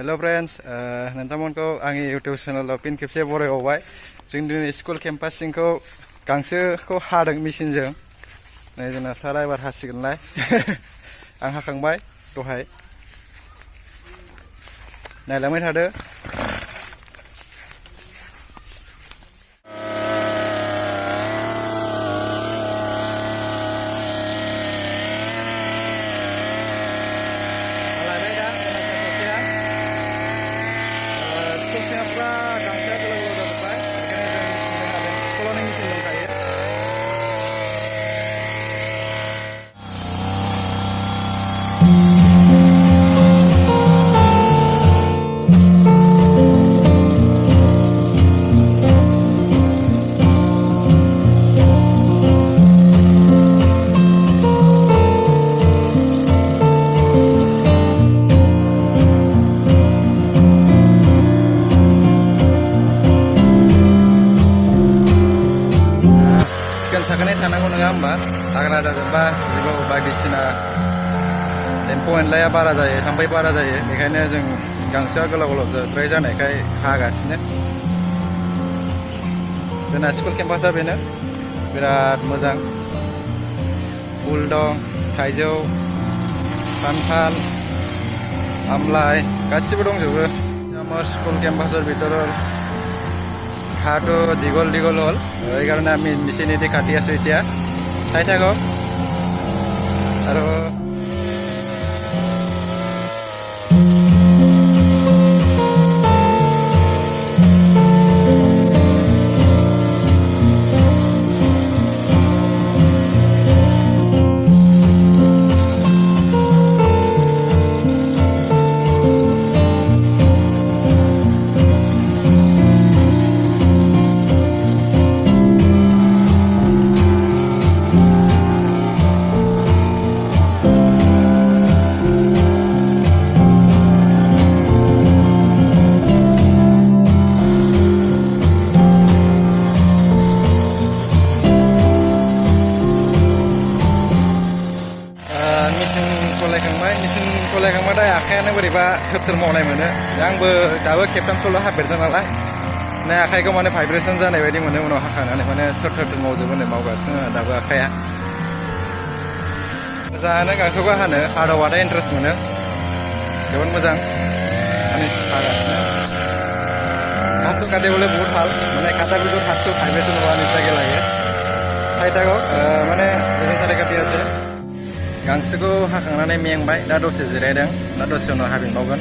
Hello friends, नोंथांमोनखौ आंनि YouTube चेनेलाव फिन खेबसे बरायबावबाय। जों दिनै स्कुल केम्पास सिंखौ गांसोखौ हादों मेसिनजों। नै जोंना सारा एबार हासिगोनलाय। आं हाखांबाय दहाय। नायलांबाय थादो। साखोनै थानांगौ नङा होमबा? हाग्रा जाजोबबा जिबौ बायदिसिना एम्फौ एनलाया बारा जायो, थाम्फै बारा जायो। बेखायनो जों गांसोआ गोलाव गोलाव जाद्राय जानायखाय हागासिनो। जोंना स्कुल केम्पासआ बेनो बिराद मोजां। फुल दं, थाइजौ, खान्थाल, आमलाइ गासिबो दंजोबो। আমাৰ স্কুল কেম্পাছৰ ভিতৰত ঘাঁহটো দীঘল দীঘল হ'ল, সেইকাৰণে আমি মেচিনেদি কাটি আছোঁ এতিয়া। চাই থাকক। আৰু मेचिन सलायखांबाथाय आखायानो बोरैबा थोर थोर मावनाय मोनो। आंबो दाबो खेबथामसोल' हाफेरदों नालाय, आखाइखौ माने भाइब्रेसन जानाय बायदि मोनो। उनाव हाखांनानै माने थोर थोर थोर मावजोबो मावगासिनो दाबो आखाया। मोजाङानो गांसोखौ हादावबाथाय इन्टारेस्ट मोनो, जोबोद मोजां। माने हागासिनो घास काटिবলৈ बहुत ভাল, মানে কাটাৰ পিছত ঘাসটো ভাইব্ৰেশ্যন হোৱাৰ নিচিনাকৈ লাগে। চাই থাকক, মানে এদিন চাই কাটি আছে। गांसोखौ हाखांनानै मेंबाय, दा दसे जिरायदों, दा दसे उनाव हाफिनबावगोन।